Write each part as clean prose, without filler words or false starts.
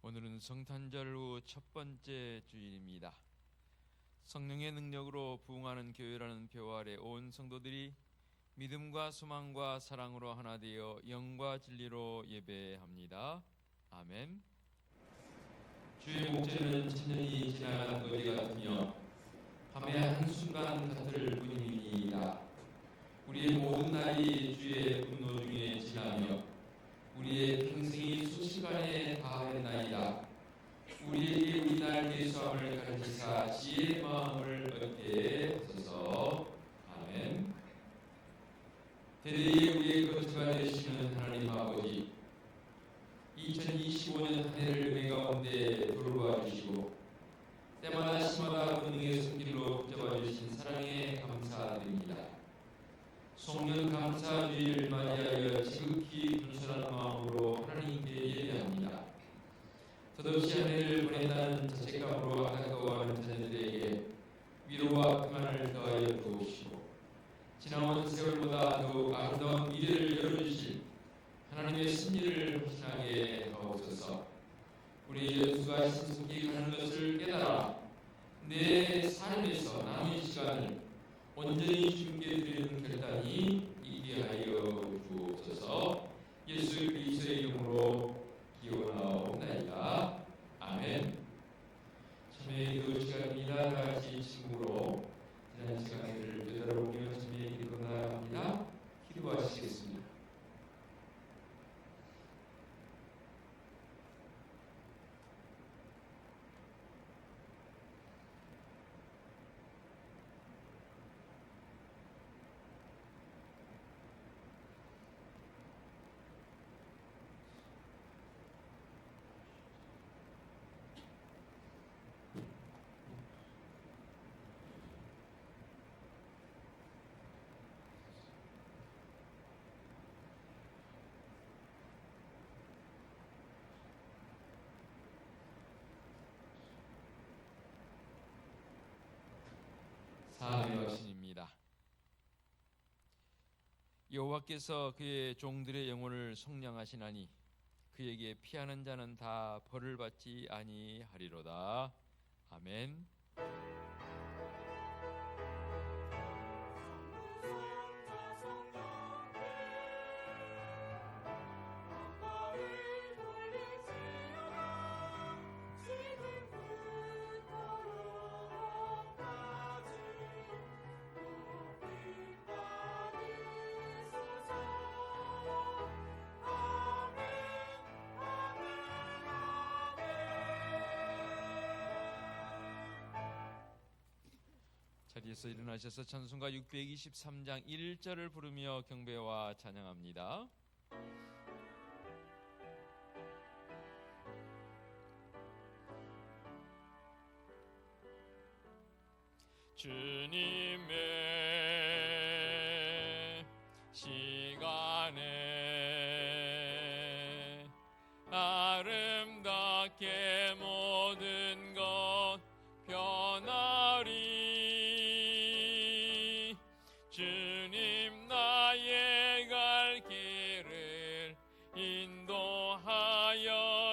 오늘은 성탄절 후 첫 번째 주일입니다. 성령의 능력으로 부흥하는 교회라는 표 아래 온 성도들이 믿음과 소망과 사랑으로 하나 되어 영과 진리로 예배합니다. 아멘. 주의 목전은 천년이 지나간 거지 같으며 밤의 한순간 같을 뿐이니이다. 우리의 모든 날이 주의 분노 중에 지나며 우리의 평생이 수시간에 다하였나이다. 우리에게 이날 예수함을 가르치사 지혜의 마음을 얻게 하소서. 아멘. 대대에 우리의 거처가 되시는 하나님 아버지, 2025년 한 해를 은혜 가운데 돌보아 주시고 때마다 시마다 은혜의 손길로 붙잡아 주신 사랑에 감사드립니다. 송년 감사주일 맞이하여 지극히 분선한 마음으로 하나님께 예배합니다. 더없이 한 해를 보낸다는 자책감으로 안타까워하는 자녀들에게 위로와 평안을 더하여 주옵시고 지나온 세월보다 더욱 아름다운 미래를 열어주실 하나님의 섭리를 확신하게 하옵소서. 우리 연수가 신속히 가는 것을 깨달아 내 삶에서 남은 시간을 온전히 주님께 드리는 결단이 있게 하여 주옵소서. 예수 그리스도의 이름으로 기원하옵나이다. 아멘. 참회의 기도 시간입니다. 다같이 친구로 지난 시간을 되돌아보며 참회의 기도 나갑니다. 기도하시겠습니다. 사함의 여신입니다. 여호와께서 그의 종들의 영혼을 속량하시나니 그에게 피하는 자는 다 벌을 받지 아니하리로다. 아멘. 자리에서 일어나셔서 찬송가 623장 1절을 부르며 경배와 찬양합니다. 주님의 시간에 아름답게 모든 것 변하리. 주님 나의 갈 길을 인도하여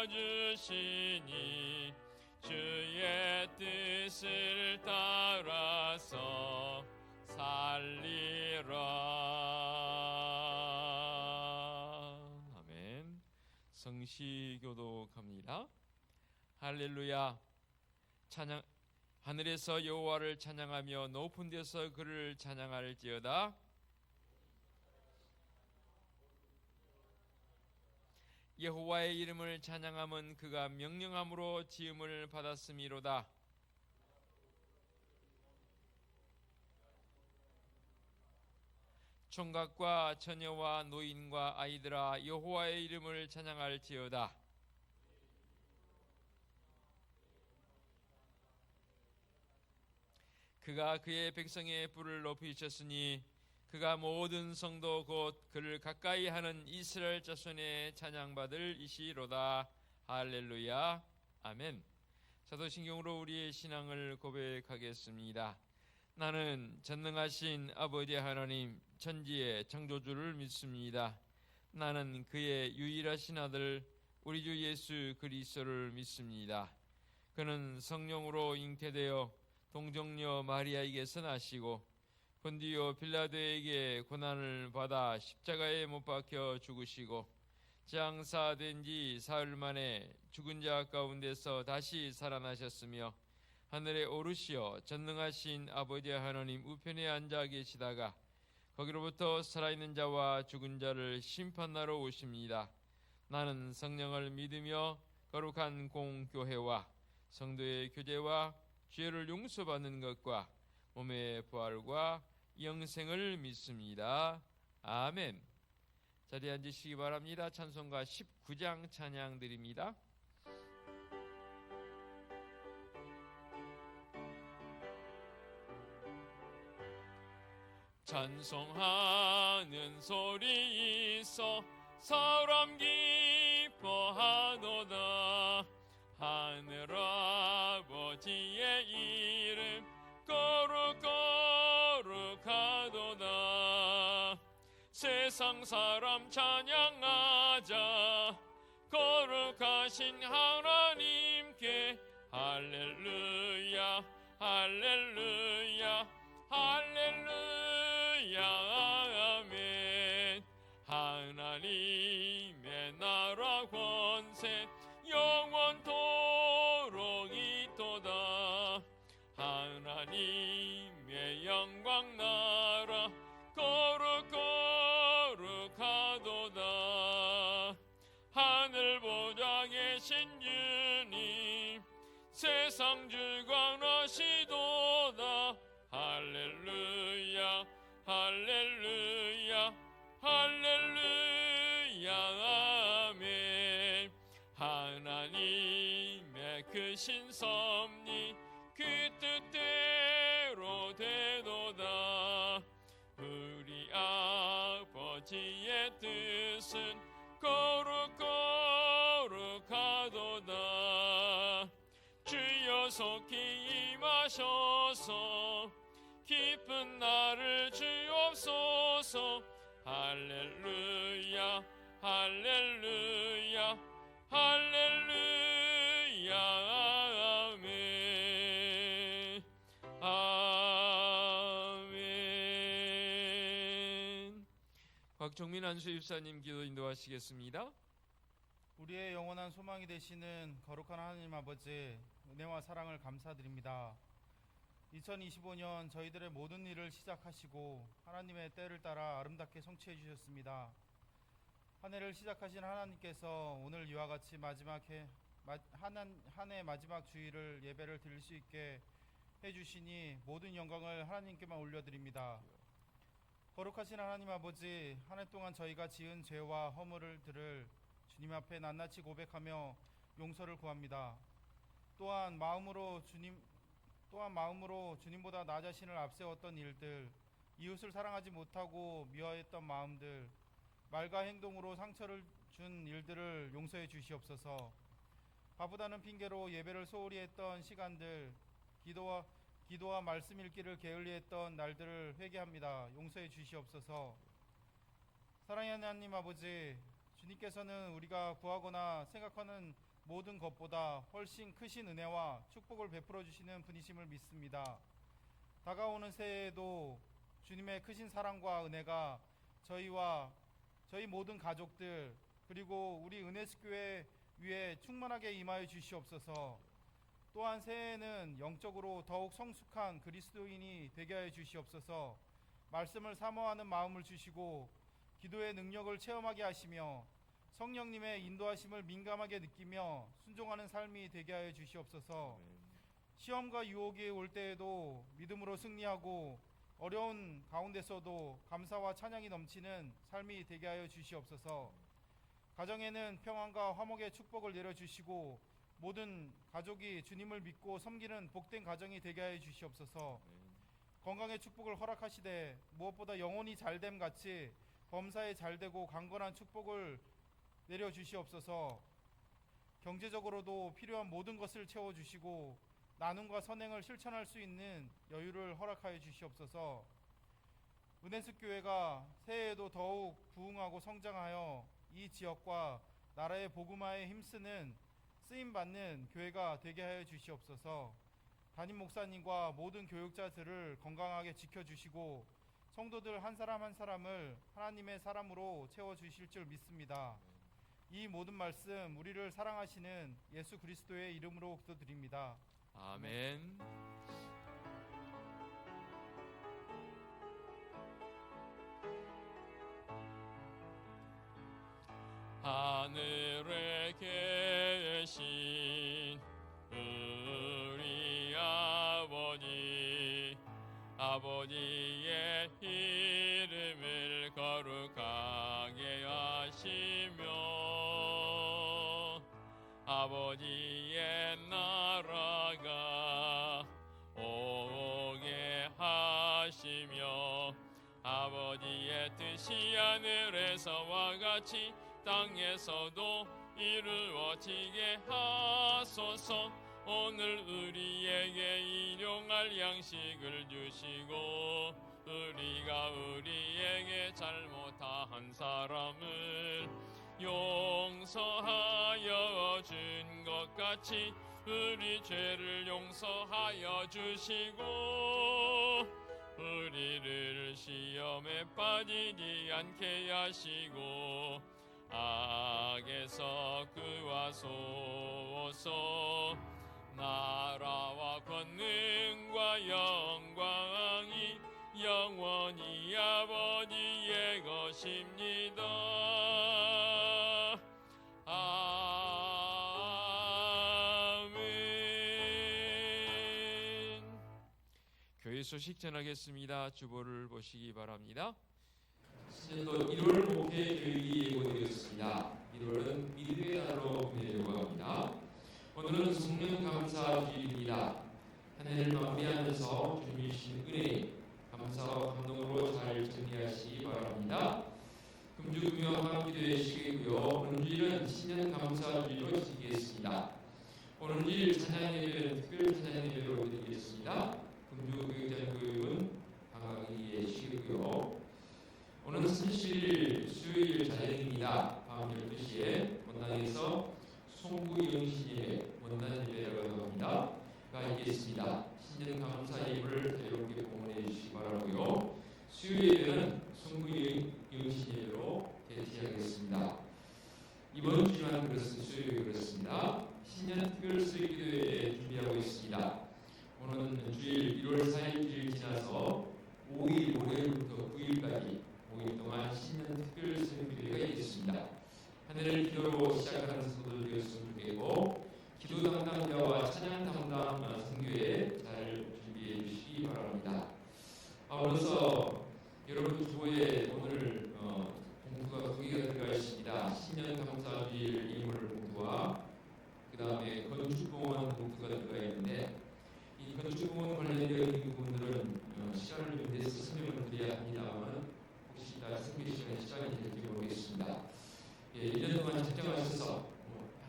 주시니 주의 뜻을 따라서 살리라. 아멘. 성시 교독합니다. 할렐루야. 찬양 하늘에서 여호와를 찬양하며 높은 데서 그를 찬양할지어다. 여호와의 이름을 찬양함은 그가 명령함으로 지음을 받았음이로다. 총각과 처녀와 노인과 아이들아 여호와의 이름을 찬양할지어다. 그가 그의 백성의 뿔을 높이셨으니 그가 모든 성도 곧 그를 가까이 하는 이스라엘 자손의 찬양받을 이시로다. 할렐루야. 아멘. 사도신경으로 우리의 신앙을 고백하겠습니다. 나는 전능하신 아버지 하나님 천지의 창조주를 믿습니다. 나는 그의 유일하신 아들 우리 주 예수 그리스도를 믿습니다. 그는 성령으로 잉태되어 동정녀 마리아에게서 나시고 본디오 빌라도에게 고난을 받아 십자가에 못 박혀 죽으시고 장사된 지 사흘 만에 죽은 자 가운데서 다시 살아나셨으며 하늘에 오르시어 전능하신 아버지 하나님 우편에 앉아 계시다가 거기로부터 살아있는 자와 죽은 자를 심판하러 오십니다. 나는 성령을 믿으며 거룩한 공교회와 성도의 교제와 죄를 용서받는 것과 몸의 부활과 영생을 믿습니다. 아멘. 자리에 앉으시기 바랍니다. 찬송가 19장 찬양 드립니다. 찬송하는 소리 있어 사람 기뻐하도다. 하늘 아버지의 이름 거룩거룩하도다. 세상 사람 찬양하자. 거룩하신 하나님께 할렐루야 할렐루야 할렐루야 아멘. 하나님의 나라 권세 영원토록 있도다. 하나님의 영광 나라 거룩거룩하도다. 하늘 보좌 계신 주님 세상 주관하시도다. 할렐루야 할렐루야 할렐루야 아멘. 하나님의 크신 섭리 그 뜻대로 되도다. 우리 아버지의 뜻은 거룩거룩하도다. 주여 속히 임하셔서 기쁜 날을 주옵소서. 할렐루야 할렐루야 할렐루야 아멘 아멘. 곽종민 안수입사님 기도 인도하시겠습니다. 우리의 영원한 소망이 되시는 거룩한 하나님 아버지, 은혜와 사랑을 감사드립니다. 2025년 저희들의 모든 일을 시작하시고 하나님의 때를 따라 아름답게 성취해 주셨습니다. 한 해를 시작하신 하나님께서 오늘 이와 같이 한 해 마지막 주일을 예배를 드릴 수 있게 해주시니 모든 영광을 하나님께만 올려드립니다. 거룩하신 하나님 아버지, 한 해 동안 저희가 지은 죄와 허물을 주님 앞에 낱낱이 고백하며 용서를 구합니다. 또한 마음으로 주님보다 나 자신을 앞세웠던 일들, 이웃을 사랑하지 못하고 미워했던 마음들, 말과 행동으로 상처를 준 일들을 용서해 주시옵소서. 바쁘다는 핑계로 예배를 소홀히 했던 시간들, 기도와 말씀 읽기를 게을리했던 날들을 회개합니다. 용서해 주시옵소서. 사랑의 하나님 아버지, 주님께서는 우리가 구하거나 생각하는 모든 것보다 훨씬 크신 은혜와 축복을 베풀어 주시는 분이심을 믿습니다. 다가오는 새해에도 주님의 크신 사랑과 은혜가 저희와 저희 모든 가족들 그리고 우리 은혜스교회 위에 충만하게 임하여 주시옵소서. 또한 새해에는 영적으로 더욱 성숙한 그리스도인이 되게 하여 주시옵소서. 말씀을 사모하는 마음을 주시고 기도의 능력을 체험하게 하시며 성령님의 인도하심을 민감하게 느끼며 순종하는 삶이 되게 하여 주시옵소서. 시험과 유혹이 올 때에도 믿음으로 승리하고 어려운 가운데서도 감사와 찬양이 넘치는 삶이 되게 하여 주시옵소서. 가정에는 평안과 화목의 축복을 내려주시고 모든 가족이 주님을 믿고 섬기는 복된 가정이 되게 하여 주시옵소서. 건강의 축복을 허락하시되 무엇보다 영혼이 잘됨 같이 범사에 잘되고 강건한 축복을 내려주시옵소서. 경제적으로도 필요한 모든 것을 채워주시고 나눔과 선행을 실천할 수 있는 여유를 허락하여 주시옵소서. 은혜숙교회가 새해에도 더욱 부흥하고 성장하여 이 지역과 나라의 복음화에 힘쓰는 쓰임받는 교회가 되게 하여 주시옵소서. 담임 목사님과 모든 교육자들을 건강하게 지켜주시고 성도들 한 사람 한 사람을 하나님의 사람으로 채워주실 줄 믿습니다. 이 모든 말씀 우리를 사랑하시는 예수 그리스도의 이름으로 기도드립니다. 아멘. 하늘에 계신 우리 아버지, 아버지의 이름을 거룩하게 하시며 아버지의 나라가 오게 하시며 아버지의 뜻이 하늘에서와 같이 땅에서도 이루어지게 하소서. 오늘 우리에게 일용할 양식을 주시고 우리가 우리에게 잘못한 사람을 용서하여 준 것 같이 우리 죄를 용서하여 주시고 우리를 시험에 빠지지 않게 하시고 악에서 구하소서. 나라와 권능과 영광이 영원히 아버지의 것입니다. 아멘. 교회 소식 전하겠습니다. 주보를 보시기 바랍니다. 신년도 1월 목회 교육이 예고되었습니다. 1월은 믿음의 달로 보내려고 합니다. 오늘은 성령 감사 주일입니다. 한 해를 마무리하면서 주님 주신 은혜, 감사와 감동으로 잘 정리하시기 바랍니다. 금주금요한 기도의 시기고요. 오늘 주일은 신년 감사 주일로 지키겠습니다. 오늘 주일 찬양 예배는 특별 찬양 예배로 드리겠습니다. 금주 교육장 교육은 방학기의 시기고요. 오늘은 30일 수요일 자정입니다. 밤 12시에 원당에서 송구 영신예배, 원단 예배라고 합니다. 가 있겠습니다. 신년 감사 예배를 자유롭게 공헌해 주시기 바라고요. 수요 예배는 송구 영신 예배로 개최하겠습니다. 이번 주만 수요일 그렇습니다. 신년 특별 수요 기도회 준비하고 있습니다. 오늘은 주일 1월 4일 주일 지나서 5일 월요일부터 9일까지 5일 동안 신년 특별 수요 기도회가 있겠습니다. 한 해를 기도로 시작하는 성도들 되었으면 좋겠고 기도 담당자와 찬양 담당 성교회 잘 준비해 주시기 바랍니다. 아울러서 여러분 주보에 오늘 봉투가 2개가 들어가 있습니다. 신년 감사 주일 인물 봉투와 그 다음에 건축공원 봉투가 들어가 있는데 이 건축공원 관련되어 있는 부분들은 시간을 좀 내서 설명을 드려야 합니다만 혹시 다 설명 시간이 될지 모르겠습니다. 1년 동안 책정하셔서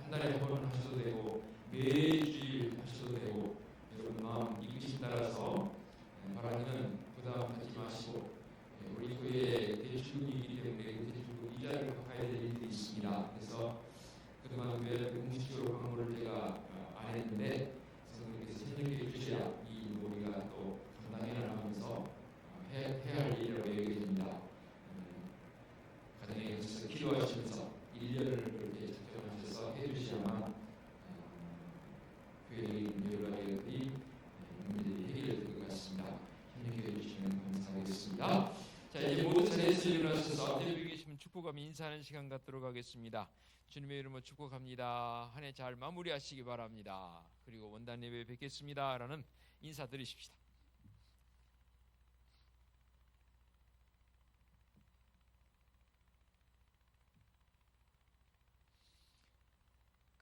한 달에 한 번 하셔도 되고 매주일 하셔도 되고 여러분 마음 이끄심 따라서 바라기는 부담 갖지 마시고 우리 교회의 대출금이기 때문에 대출금 이자를 갚아야 될 일들이 있습니다. 그래서 그동안 교회 공식적으로 광고를 제가 안 했는데 성령께서 설명해 주셔야 이 우리가 또 감당해 나가면서 해야 할 일이라고 여겨집니다. 가정에 계셔서 기도하시면서 1년을 그렇게 작정하셔서 해주셔야만 교회적인 여러 가지 문제들이 해결될 것 같습니다. 협력해 주시면 감사하겠습니다. 자, 이제 모두 자리에서 일어나셔서 앞에 계시면 축복하며 인사하는 시간 갖도록 하겠습니다. 주님의 이름으로 축복합니다. 한 해 잘 마무리하시기 바랍니다. 그리고 원단 예배 뵙겠습니다 라는 인사 드리십시다.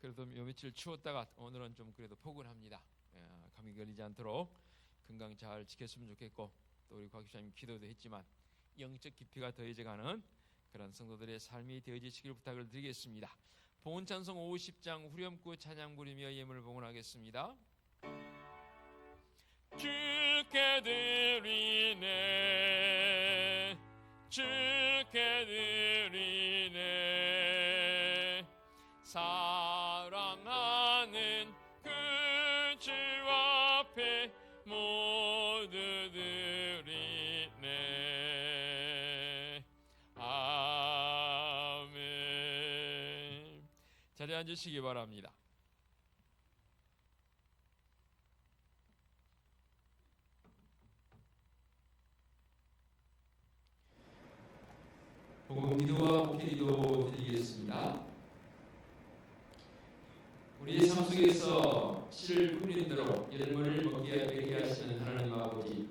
그래도 요 며칠 추웠다가 오늘은 좀 그래도 포근합니다. 감기 걸리지 않도록 건강 잘 지켰으면 좋겠고 또 우리 곽 집사님 기도도 했지만 영적 깊이가 더해져가는 그런 성도들의 삶이 되어지시길 부탁을 드리겠습니다. 봉헌 찬송 50장 후렴구 찬양 부르며 예물을 봉헌하겠습니다. 주께 드리네 주께 드리네 사랑하는 그 주 앞에 모두 드리네. 아멘. 자리에 앉으시기 바랍니다. 복음 기도와 목회 기도 드리겠습니다. 우리의 삶 속에서 씨를 뿌린 대로 열매를 먹게 하시는 하나님 아버지,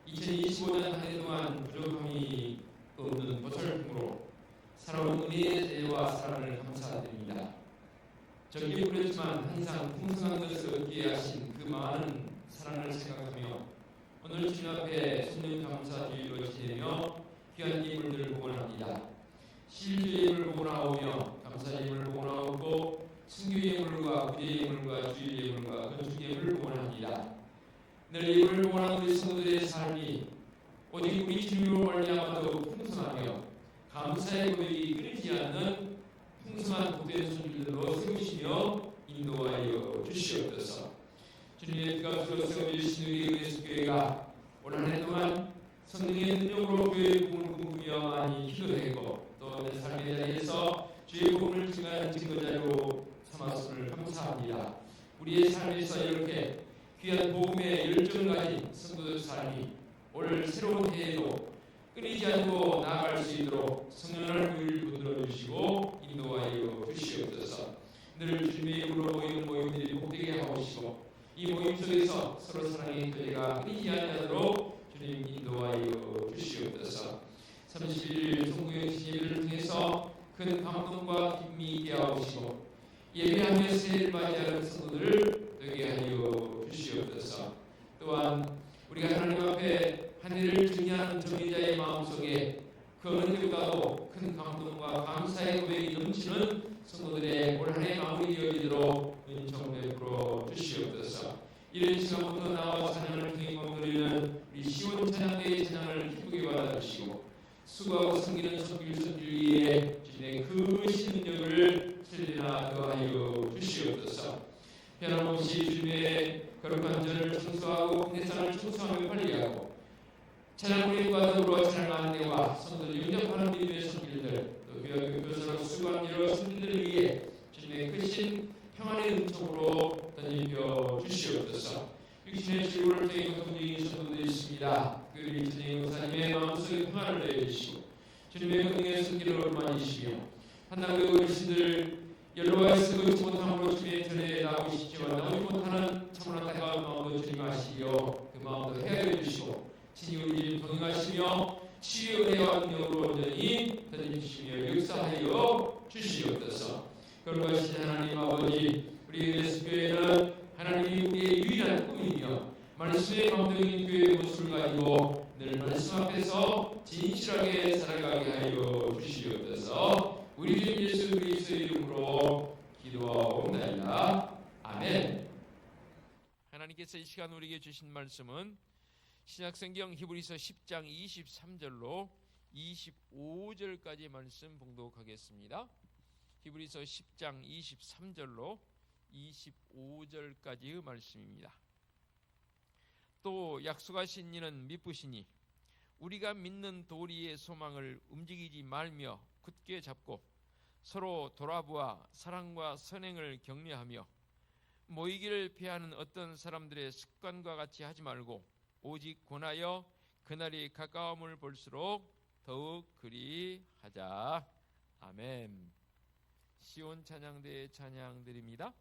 2025년 한 해 동안 부족함이 없는 보살핌으로 살아온 은혜의 대와 사랑을 감사드립니다. 적게 부렸지만 항상 풍성한 것을 얻게 하신 그 많은 사랑을 생각하며 오늘 주님 앞에 손님 감사 주의로 지내며 귀한 예물들을 복원합니다. 실주 예물 복원하오며 감사 예물 복원하오고 승교 예물과 구제 예물과 주일 예물과 건축 예물을 복원합니다. 늘 예물을 복원한 우리 성도들의 삶이 오직 우리 주님으로 말미암아 더욱 풍성하며 감사의 고백이 끊이지 않는 풍성한 복된 손길들로 세우시며 인도하여 주시옵소서. 주님의 뜻값으로 세워주신 우리 은혜숙교회가 올 한 해 동안 성령의 능력으로 교회의 복음을 꿈꾸며 많이 기도하고 또 내 삶의 자리에서 주의 복음을 증거하는 증거자로 삼았음을 감사합니다. 우리의 삶에서 이렇게 귀한 복음의 열정을 가진 성도들 삶이 올 새로운 해에도 끊이지 않고 나아갈 수 있도록 성령을 붙들어 주시고 인도하여 주시옵소서. 늘 주님의 이름으로 모이는 모임들이 복되게 하옵시고 이 모임 속에서 서로 사랑의 교제가 끊이지 않도록 주님 인도하여 주시옵소서. 31일 송구의 예배를 통해서 큰 감동과 힘이 있게 하옵시고 예배하며 새해를 맞이하는 성도들을 되게 하여 주시옵소서. 또한 우리가 하나님 앞에 한 해를 정리하는 정리자의 마음속에 그 어느 때보다도 큰 감동과 감사의 고백이 넘치는 성도들의 올 한 해 마무리 되어지도록 은총 베풀어 주시옵소서. 이른 시간부터 나와 찬양을 통해 드리는 우리 시온 찬양대의 찬양을 기쁘게 받아주시고 수고하고 섬기는 선길 위에 주님의 그 신력을 천리나 더하여 주시옵소서. 변함없이 주님의 거룩한 전을 청소하고 내상을 청소하며 관리하고 찬양우리과 더불어 찬양 안내와 성도를 영접하는 믿음의 손길들 또 교회교사로 수고한 여러 손길들을 위해 주님의 크신 평안의 은총으로 던져 주시옵소서. 육신의 질고를 통해 고통중인 성도들이 있습니다. 그 주님 목사님의 마음속에 평안을 내주시고 주님의 권능의 손길을 얼마니시며 한나라의 어르신들 연로와 쓰지 못함으로 주님의 전에 나오시지만 나오지 못하는 참으로 안타까운 마음도 주님 아시며 그 마음도 헤아려 주시고 친히 우리 동행하시며 치유의 은혜와 능력으로 온전히 던져주시며 역사하여 주시옵소서. 거룩하신 하나님 아버지, 우리 예수교회는 하나님이 우리의 유일한 꿈이며 말씀의 감동인 교회의 모습을 가지고 늘 말씀 앞에서 진실하게 살아가게 하여 주시옵소서. 우리 주 예수 그리스도의 이름으로 기도하옵나이다. 아멘. 하나님께서 이 시간 우리에게 주신 말씀은 신약성경 히브리서 10장 23절로 25절까지 말씀 봉독하겠습니다. 히브리서 10장 23절로 25절까지의 말씀입니다. 또 약속하신 이는 미쁘시니 우리가 믿는 도리의 소망을 움직이지 말며 굳게 잡고 서로 돌아보아 사랑과 선행을 격려하며 모이기를 피하는 어떤 사람들의 습관과 같이 하지 말고 오직 권하여 그날이 가까움을 볼수록 더욱 그리하자. 아멘. 시온 찬양대의 찬양드립니다.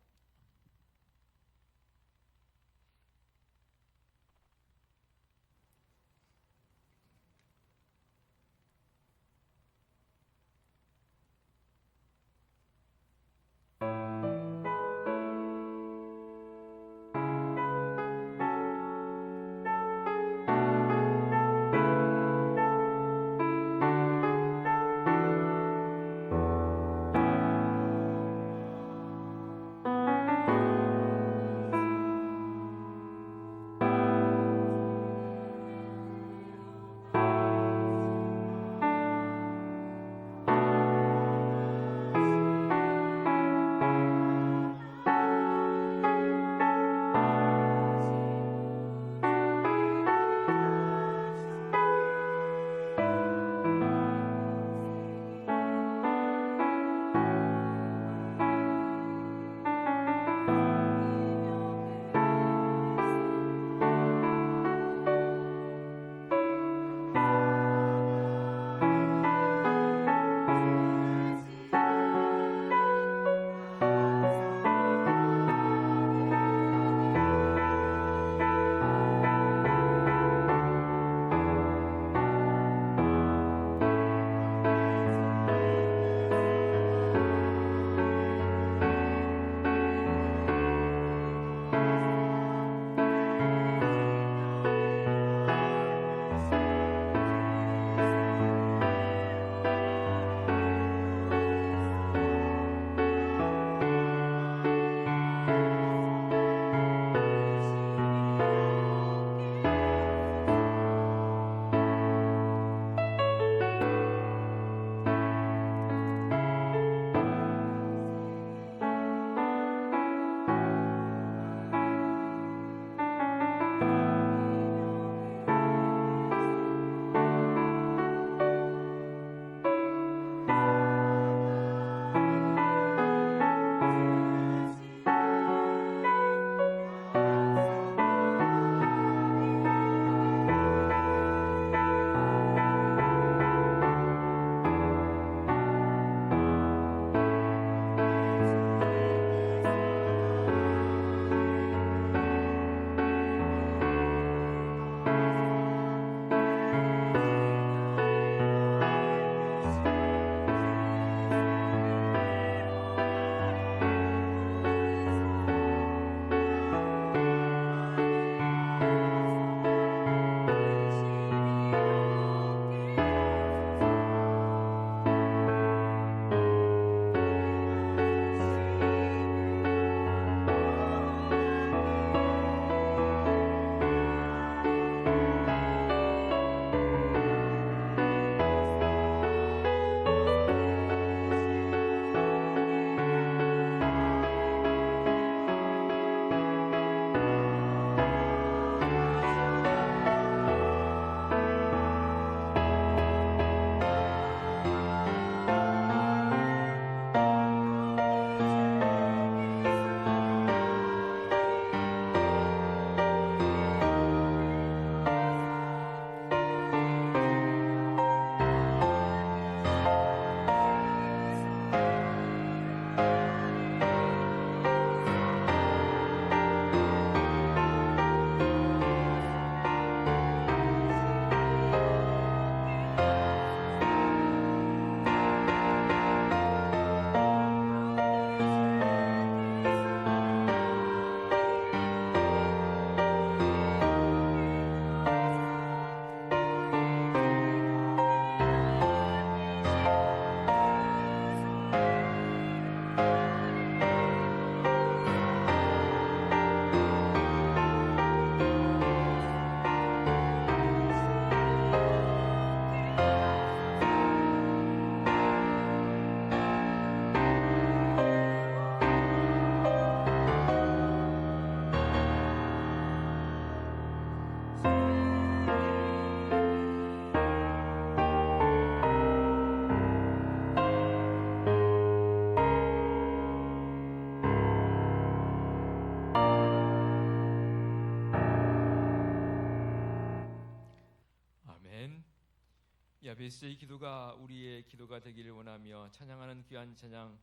베스의 기도가 우리의 기도가 되기를 원하며 찬양하는 귀한 찬양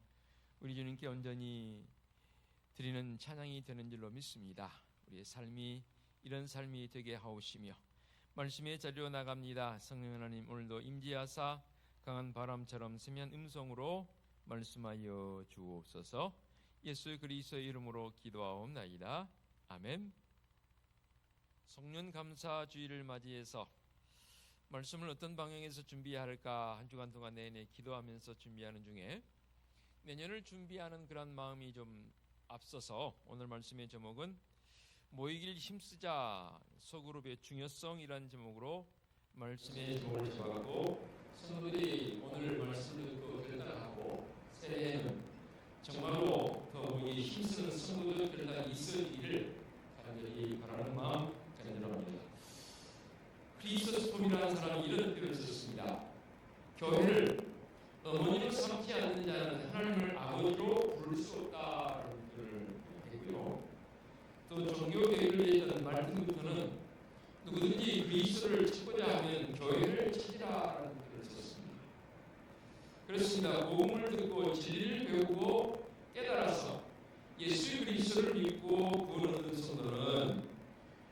우리 주님께 온전히 드리는 찬양이 되는 줄로 믿습니다. 우리의 삶이 이런 삶이 되게 하옵시며 말씀의 자리로 나갑니다. 성령 하나님 오늘도 임재하사 강한 바람처럼 세미한 음성으로 말씀하여 주옵소서. 예수 그리스도의 이름으로 기도하옵나이다. 아멘. 성년 감사 주일을 맞이해서 말씀을 어떤 방향에서 준비해야 할까 한 주간 동안 내내 기도하면서 준비하는 중에 내년을 준비하는 그런 마음이 좀 앞서서 오늘 말씀의 제목은 모이길 힘쓰자 소그룹의 중요성이라는 제목으로 말씀의 제목을 잡았고 성도들이 오늘 말씀을 듣고 결단하고 새해에는 정말로 더 모이기 힘쓰는 성도들 결단이 있으기를 간절히 바라는 마음 간절합니다. 크리스토스폼이라는 사람이 이런 표현을 썼습니다. 교회를 어머니로 삼지 않는 자는 하나님을 아버지로 부를 수 없다라는 표현을 했고요. 또 종교개혁을 위해서는 말씀부터는 누구든지 그리스도를 찾고자 하면 교회를 찾으라라는 표현을 썼습니다. 그렇습니다. 복음을 듣고 진리를 배우고 깨달아서 예수 그리스도를 믿고 구원을 얻은 성도는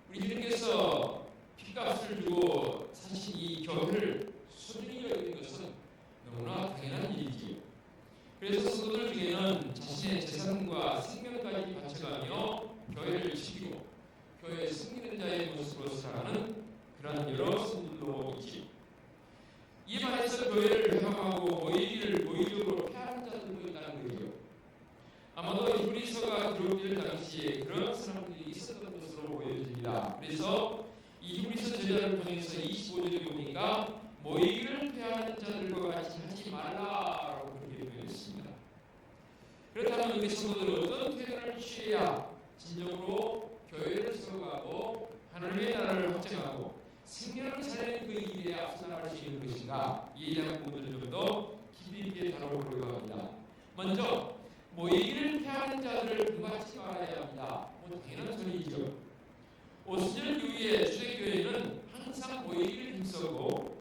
우리 주님께서 핏값을 주고 사실 이 교회를 소중히 여기는 것은 너무나 당연한 일이지요. 그래서 성도들 중에는 자신의 재산과 생명까지 바쳐가며 교회를 지키고 교회에 섬기는 자의 모습으로 살아가는 그러한 여러 성도들도 있지요. 이에 반해서 교회를 회복하고 모이기를 모의적으로 폐하는 자들도 있다는 거죠. 아마도 히브리서가 기록될 당시에 그런 사람들이 있었던 것으로 보여집니다. 그래서 이 히브리서 제자를 통해서 25절에 보니까 모이기를 폐하는 자들과 같이 하지 말라라고 그렇게 표현했습니다. 그렇다면 우리 성도들은 어떤 태도를 취해야 진정으로 교회를 세워가고 하나님의 나라를 확장하고 생명을 살리는 그 일에 앞서 나갈 수 있는 것인가, 이에 대한 부분을 좀 더 깊이 있게 다뤄보려고 합니다. 먼저 모이기를 폐하는 자들을 분발하지 말아야 합니다. 당연한 소리이죠. 오순절 이후에 초대교회는 항상 모이기를 힘쓰고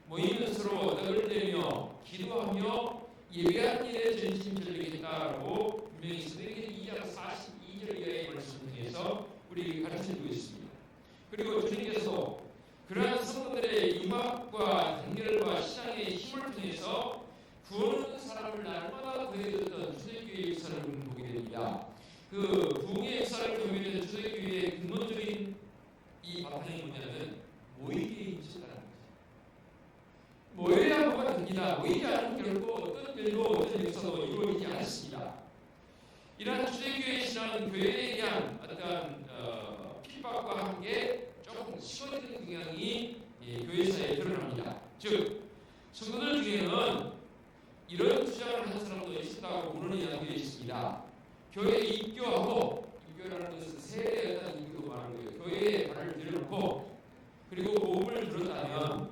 모이면 서로 떡을 떼며 기도하며 예배하는 일에 전심전력했다라고 분명히 스데기는 2장 42절 이하의 말씀을 통해서 우리에게 가르쳐주고 있습니다. 그리고 주님께서 그러한 성도들의 융합과 단결과 신앙의 힘을 통해서 구원하는 사람을 날마다 더해줬던 초대교회의 역사를 보게 됩니다. 그 부흥의 역사를 보게 되는 초대교회의 근본적인 이 바탕이 뭐냐면 모이기에 힘쓰다는 거죠. 모여야 뭐가 됩니다. 모이지 않으면 결코 어떤 일도 어떤 역사도 이루어지지 않습니다. 이러한 초대교회의 신앙은 교회에 대한 어떤 핍박과 함께 조금 식어지는 경향이 교회사에 드러납니다. 즉 성도들 중에는 이런 주장을 하는 사람도 있었다고 문헌에 이야기되어 있습니다. 교회에 입교하고, 입교라는 것은 세례에 대한 입교도 말하는 거예요. 교회에 발을 들여놓고 그리고 복음을 들었다면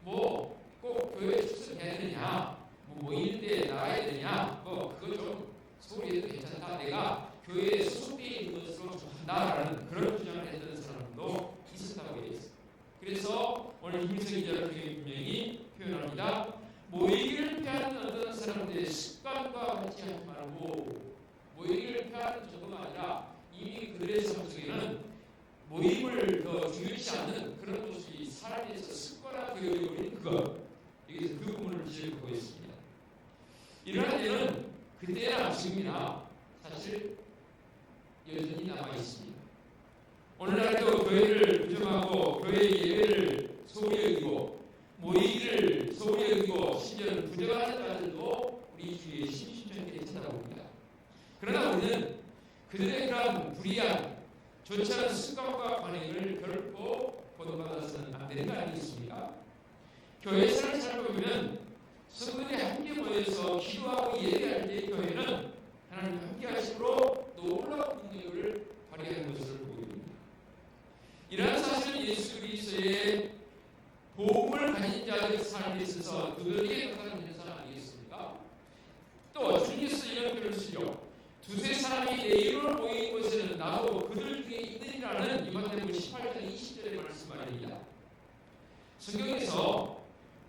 뭐 꼭 교회에 출석해야 되냐, 뭐 모이는데 나가야 되냐, 뭐 그거 좀 소리해도 괜찮다, 내가 교회에 소속되어 있는 것으로 한다라는 그런 주장을 했던 사람도 있었다고 되어 있습니다. 그래서 오늘 김일성 기자를 통해 분명히 표현합니다. 모이기를 폐하는 어떤 사람들의 습관과 같이 하지 말고, 모이기를 폐하는 정도가 아니라 이미 그들의 삶 속에는 모임을 더 중요시 않는 그런 모습이 삶에서 습관화 되어버린 그것, 여기서 그 부분을 지적하고 있습니다. 이러한 때는 그때나 지금이나 사실 여전히 남아 있습니다. 오늘날도 교회를 부정하고 교회의 예배를 소홀히 여기고 모이기를 소홀히 여기고 심지어는 부정하는 자들도 우리 주위에 심심찮게 찾아다고 봅니다. 그러나 우리는 그들의 그런 불의한 좋지 않은 습관과 관행을 결코 본받아서는 안 되는 거 아니겠습니까? 교회에서 살펴보면 성도들이 함께 모여서 기도하고 예배할 때 교회는 하나님 함께 하심으로 놀라운 능력을 발휘하는 것을 보게 됩니다. 이러한 사실은 예수 그리스도의 복음을 가진 자들의 삶에 있어서 그들에게 나타나는 현상 아니겠습니까? 또 주님께서 이런 표현을 쓰죠. 두세 사람이 내 이름으로 모인 곳에는 나도 그들 중에 있느니라는 마태복음 18장 20절의 말씀 말입니다. 성경에서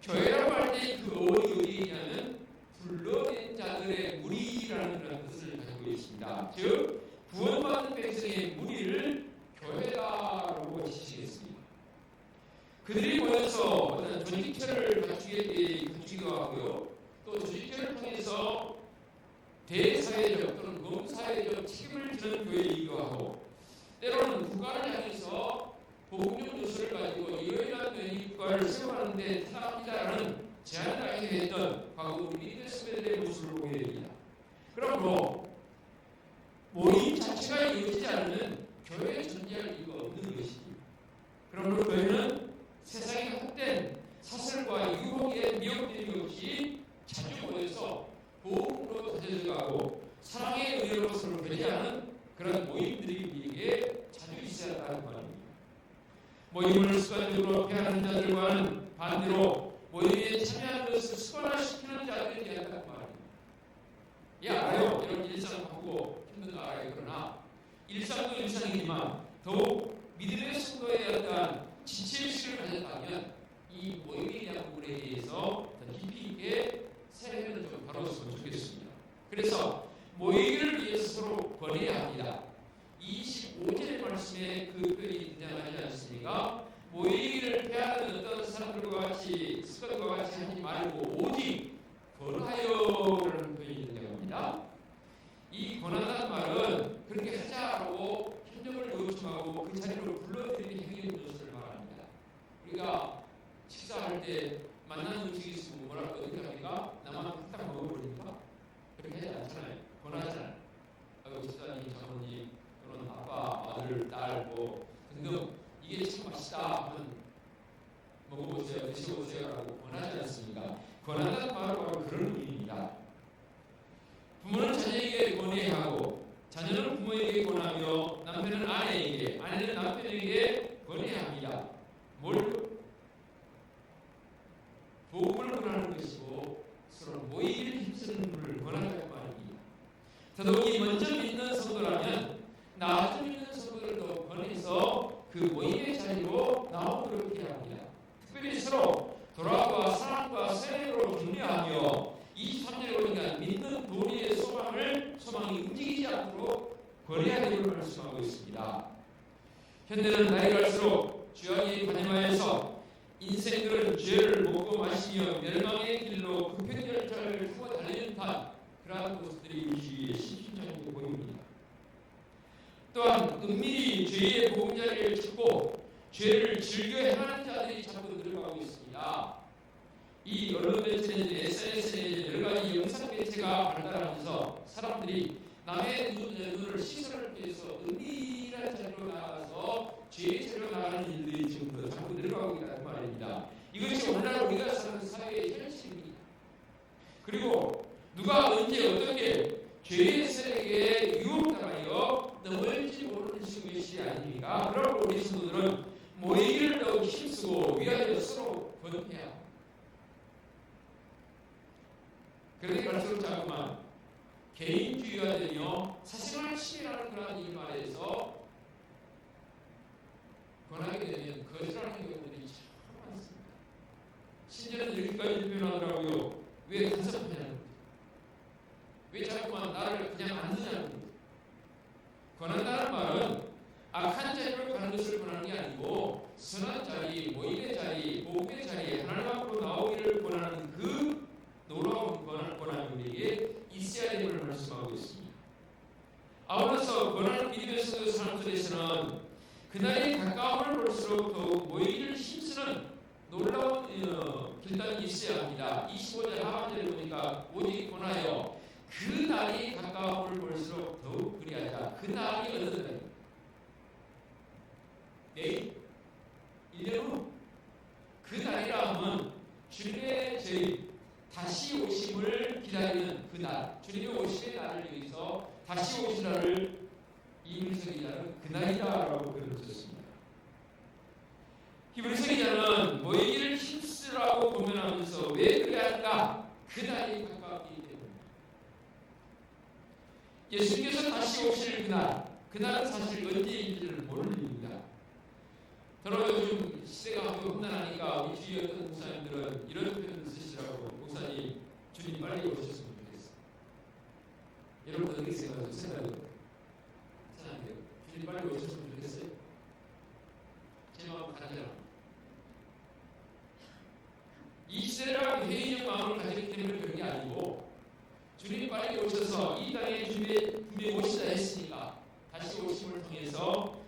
교회라고 할 때 그 어원이 어디에 있냐면 불러낸 자들의 무리라는 그런 뜻을 가지고 있습니다. 즉 구원받은 백성의 무리를 교회다라고 지칭했습니다. 그들이 모여서 어떤 조직체를 갖추기도 하고요. 또 조직체를 통해서 대사회적 또는 범사회적 책임을 지는 교회이기도 하고, 때로는 국가를 향해서 복음적 요소를 가지고 이러이러한 교회국가를 세워가는 데 타합니다라는 제안을 하게 했던 과거 우리 리더십의 모습을 보게 됩니다. 그러므로 모임 자체가 이루어지지 않으면 교회에 존재할 이유가 없는 것입니다. 그러므로 교회는 세상에 헛된 사설과 유혹에 미혹됨이 없이 자주 모여서 복음으로 다져져가고 사랑의 의로 서로 교제하는 그런 모임들이 우리에게 자주 있어야 한다는 말입니다. 모임을 습관적으로 폐하는 자들과는 반대로 모임에 참여하는 것을 습관화시키는 자들에 대한 말입니다. 예, 알아요. 이런 일상 바꾸고 힘든 거 알아요. 그러나 일상도 일상이지만 더욱 믿음의 성도에 어떠한 지체의식을 가졌다면 이 모임에 대한 부분에 대해서 더 깊이 있게 세례를 좀 바로었으면 좋겠습니다. 그래서 모이기를 위해서 서로 권해야 합니다. 25절 말씀에 그 표현이 등장하지 않습니까? 모이기를 폐하는 어떤 사람들과 같이 습관과 같이 하지 말고 오직 권하여라는 표현이 등장합니다. 이 권한다는 말은 그렇게 하자라고 협력을 요청하고 그 자리로 불러들이는 행위의 것을 말합니다. 우리가 식사할 때 만나는 음식이 있으면 뭐라고 어떻게 합니까? 나만 딱 먹어버립니까? 그렇게 하지 않잖아요. 권하잖아요. 집사님, 장모님, 또는 아빠, 아들, 딸, 뭐 등등 이게 참 맛있다 하면 먹어보세요, 드셔보세요 라고 권하지 않습니까? 권한다는 말은 바로 그런 의미입니다. 부모는 자녀에게 권해야 하고 자녀는 부모에게 권하며 남편은 아내에게, 아내는 남편에게 권해야 합니다. 뭘? 복음을 권하는 것이고 서로 모이기를 힘쓰는 분을 권한다는 말입니다. 더더욱이 먼저 믿는 성도라면 나중 믿는 성도들도 권해서 그 모임의 자리로 나오도록 해야 합니다. 특별히 서로 돌아와 사랑과 세례로 격려하며 23절에 보니까 믿는 도리의 소망이 움직이지 않도록 권해야 되는 말씀하고 있습니다. 현대는 나이가 갈수록 죄악이 관여하여서 인생들은 죄를 먹고 마시며 멸망의 길로 급행열차를 타고 달리는 듯한 그러한 모습들이 우리 주위에 심심찮게 보입니다. 또한 은밀히 죄의 보금자리를 찾고 죄를 즐겨 행하는 자들이 자꾸 늘어가고 있습니다. 이 언론 매체는 SNS에 여러 가지 영상 매체가 발달하면서 사람들이 남의 눈을 시선을 피해서 은밀한 자리로 나가서 죄의 자리로 나가는 일들이 지금 자꾸 늘어가고 있다는 말입니다. 이것이 오늘날 우리가 사는 사회의 현실입니다. 그리고 누가 언제 어떻게 죄의 세력에 유혹당하여 넘어질지 모르는 식의 시대 아닙니까? 그러므로 우리 성도들은 모이기를 더욱 힘쓰고 위하여 서로 권해야 합니다. 그런데 갈수록 자꾸만 개인주의가 되며 사생활 침해라는 그런 일말에서 권하게 되면 거절하는 경우들이 참 많습니다. 신자는 이렇게까지 표현하더라고요. 왜 간섭하냐는 거죠. 왜 자꾸만 나를 그냥 안 듣냐는 거죠. 권한다는 말은 악한 자리로 가는 것을 권하는 게 아니고 선한 자리, 모임의 자리, 복음의 자리에 하나님 앞으로 나오기를 권하는 그 놀라운 권한이 우리에게 있어야 되는 말씀하고 있습니다. 아울러서 권한을 믿으면서도 사람 속에서는 그날의 가까움을 볼수록 더욱 모이기를 힘쓰는 놀라운 길단이 있어야 합니다. 25절 하반절에 보니까 오직 권하여 그 날이 가까움을 볼수록 더욱 그리하자. 그 날이 어느 날입니까? 내일? 1년 후? 그 날이라 하면 주님의 저희 다시 오심을 기다리는 그 날, 주님의 오심의 날을 위해서 다시 오실 날을 히브리서 기자는 그날이다라고 표현을 썼습니다. 히브리서 기자는 모이기를 힘쓰라고 고면하면서 왜 그래야 할까? 그날이 가깝기 때문입니다. 예수님께서 다시 오실 그날은 사실 언제인지를 모르는 일입니다. 더러 요즘 시대가 한번 험난하니까 우리 주위에 어떤 목사님들은 이런 표현을 쓰시라고 목사님 주님 빨리 오셨으면 좋겠어요. 여러분 어떻게 생각해요? 주님 빨리 오셨으면 좋겠어요? 제 마음 간절합니다. 이 시대랑 회의적 마음을 가지기 때문에 그런 게 아니고 주님 빨리 오셔서 이 땅에 준비 오시다 했으니까 다시 오심을 통해서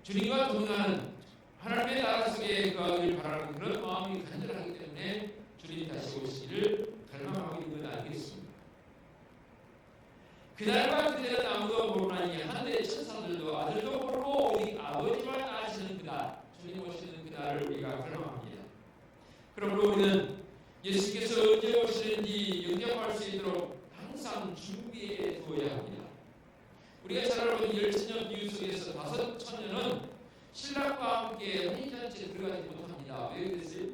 주님과 동행하는 하나님의 나라 속에 거하기를 바라는 그런 마음이 간절하기 때문에 주님 다시 오시기를 갈망하고 있는 건 알겠습니다. 그날과 그때는 아무도 모르나니 하늘의 천사들도 아들도 모르고 우리 아버지만 아시는 그날, 주님 오시는 그날을 우리가 갈망합니다. 그러므로 우리는 예수께서 언제 오시는지 영접할 수 있도록 항상 준비해 두어야 합니다. 우리가 잘 알고 있는 10천년 비유 속에서 5천년은 신랑과 함께 혼인잔치에 들어가지 못합니다. 왜 그랬어요?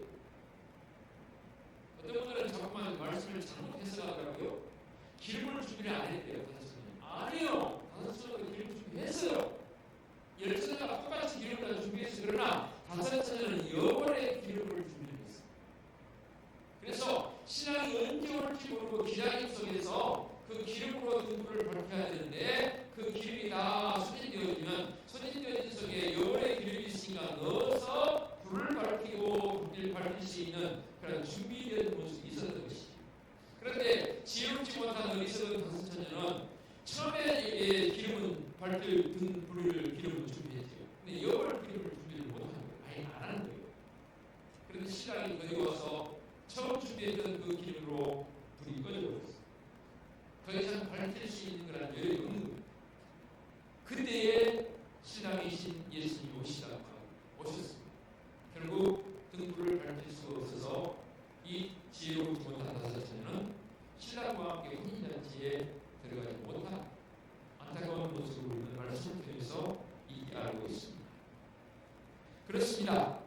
어떤 분들은 자꾸만 말씀을 잘못 해석하더라고요. 기름을 준비를 안 했대요. 5천년. 아니요. 5천년은 기름 준비했어요. 10천년과 똑같이 기름을 준비했어요. 그러나 5천년은 영원의 기름을 준비했어요. 그래서 신랑이 언제 올지 모르고 기다림 속에서 그 기름으로 등불을 밝혀야 되는데 그 기름이 다 소진되어지면 소진되어진 속에 영원의 기름이 있으니까 넣어서 불을 밝히고 불을 밝힐 수 있는 그런 준비된 모습이 있었던 것이죠. 그런데 지혜롭지 못한 어리석은 5천년은 처음에 기름은 밝힐 등불을 기름을 준비했죠. 근데 영원의 기름을 준비를 못하는 거예요. 아예 안 하는 거예요. 그런데 신랑이 거기 와서 처음 준비했던 그 기름으로 불이 꺼져버렸어요. 더 이상 밝힐 수 있는 그런 여력이 없는 거예요. 그때에 신랑이신 예수님이 오시다가 오셨습니다. 결국 등불을 밝힐 수가 없어서 이 지혜롭지 못한 5천년은 신랑과 함께 혼인잔치에 들어가지 못한 안타까운 모습을 우리는 말씀을 통해서 알고 있습니다. 그렇습니다.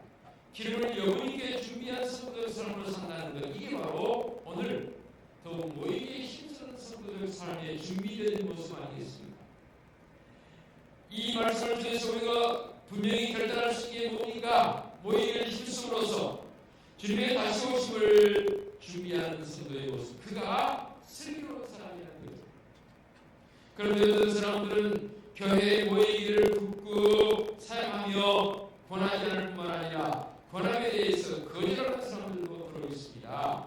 기름을 여분있게 준비한 성도의 삶으로 산다는 것, 이게 바로 오늘 더욱 모이기에 힘쓰는 성도의 삶의 준비된 모습 아니겠습니까? 이 말씀을 통해서 우리가 분명히 결단할 수 있게 모이기를 힘쓰므로써 주님의 다시 오심을 준비하는 성도의 모습, 그가 슬기로운 사람이라는 거죠. 그런데 어떤 사람들은 교회에 모이기를 굳고 사용하며 권하지 않을 뿐만 아니라 권함에 대해서 거절하는 사람들도 들어 있습니다.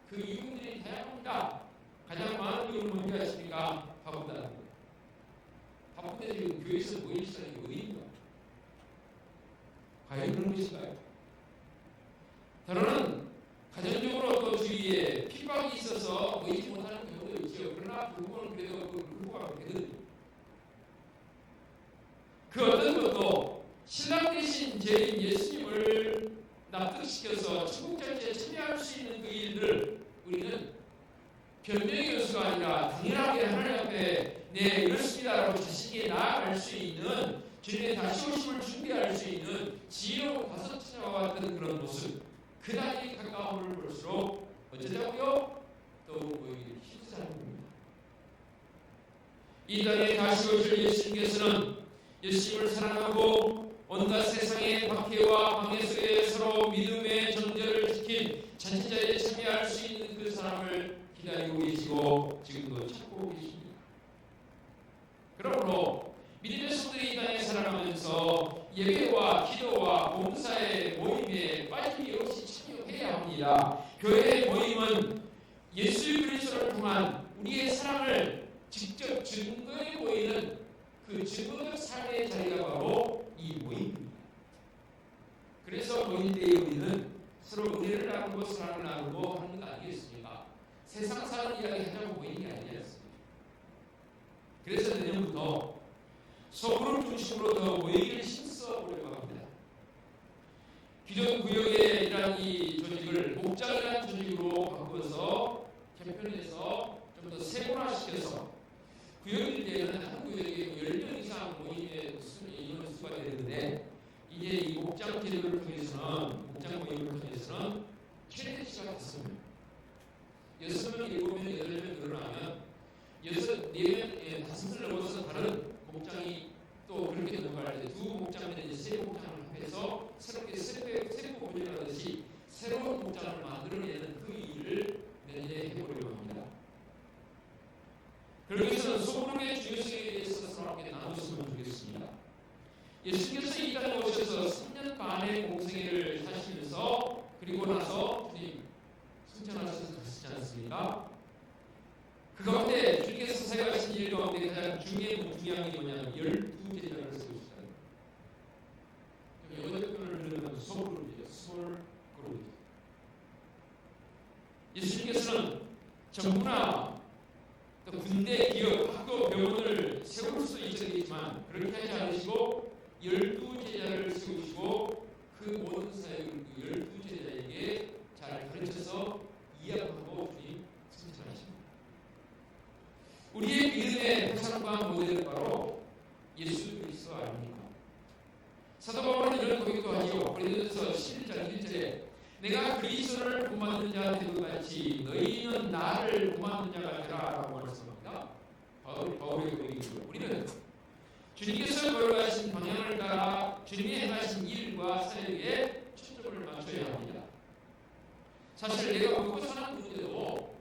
그 이유들이 다양합니다. 가장 많은 이유는 뭔지 아십니까? 바쁘다는 거예요. 바쁜데 지금 교회에서 모일 시간이 어디입니까? 과연 그런 것인가요? 때로는 가정적으로 또 주위에 핍박이 있어서 모이지 못하는 경우도 있죠. 그러나 부부는 그래도 그거가 되거든요. 그 어떤 것도 신랑 대신 제인 예수님을 납득시켜서 천국잔치에 참여할 수 있는 그 일을 우리는 변명의 요소가 아니라 당연하게 하나님 앞에 네 이렇습니다라고 자신에게 나아갈 수 있는 주님의 다시 오심을 준비할 수 있는 지혜로운 5처녀와 같은 그런 모습, 그날이 가까움을 볼수록 어쩌자고요? 더욱 모이기를 힘쓰자는 겁니다. 이 땅에 다시 오실 예수님께서는 예수님을 사랑하고 온갖 세상의 박해와 방해 속에 서로 믿음의 존재를 지킨 잔치자에 참여할 수 있는 그 사람을 기다리고 계시고 지금도 찾고 계십니다. 그러므로 믿음의 성도들이 이 땅에 살아가면서 예배와 기도와 봉사의 모임에 빠짐이 없이 참여해야 합니다. 교회의 모임은 예수 그리스도를 통한 우리의 사랑을 직접 증거해 보이는 그 증거적 삶의 자리가 바로 이 모임입니다. 그래서 모임 때에 우리는 서로 은혜를 나누고 사랑을 나누고 하는 것 아니겠습니까? 세상 사는 이야기 하자고 모이는 게 아니지 않습니까? 그래서 내년부터 서울을 중심으로 더 모이기를 힘써 보려고 합니다. 기존 구역의 이 조직을 목장이라는 조직으로 바꿔서 개편해서 좀 더 세분화시켜서 구역일대에는 한 구역에 10명 이상 모임의 인원 수가 되는데 이제 이 목장 제도를 통해서는 목장 모임을 통해서는 최대치가 5명, 6명, 7명, 8명 늘어나면 4명, 5을 넘어서 다른 목장이 또 그렇게 넘어갈 때 두 목장인데 이제 세 목장을 해서 새롭게 세포 분열하듯이 새로운 목장을 만들어내는 그 일을 내년에 해보려고 합니다. 그러기 위해서는 소그룹의 중요성에 대해서 서로에게 나누었으면 좋겠습니다. 예수님께서 이 땅에 오셔서 3년 반의 공생애를 사시면서 그리고 나서 주님 승천하셔서 가시지 않습니까? 그 가운데 주님께서 사역하신 일 가운데 가장 중요한 게 뭐냐면 12제자를 세우시다는 거예요. 여덟 분을 들으면 소그룹이죠. 소그룹. 예수님께서는 정부나 또 군대, 기업, 학교, 병원을 세울 수 있겠지만 그렇게 하지 않으시고 12제자를 세우시고 그 모든 사역을 그 12제자에게 잘 가르쳐서 이해하고 주님 승천하십니다. 우리의 믿음의 표상과 모델은 바로 예수 그리스도 아닙니까? 사도 바울은 이런 고백도 하지요. 고린도전서 11장 1절에 내가 그리스도를 본받는 자 되는 같이 너희는 나를 본받는 자가 되라라고 말씀합니다. 바울의 고백이죠. 우리는 주님께서 걸어가신 방향을 따라 주님이 행하신 일과 사역에 초점을 맞춰야 합니다. 사실 내가 먹고 사는 문제도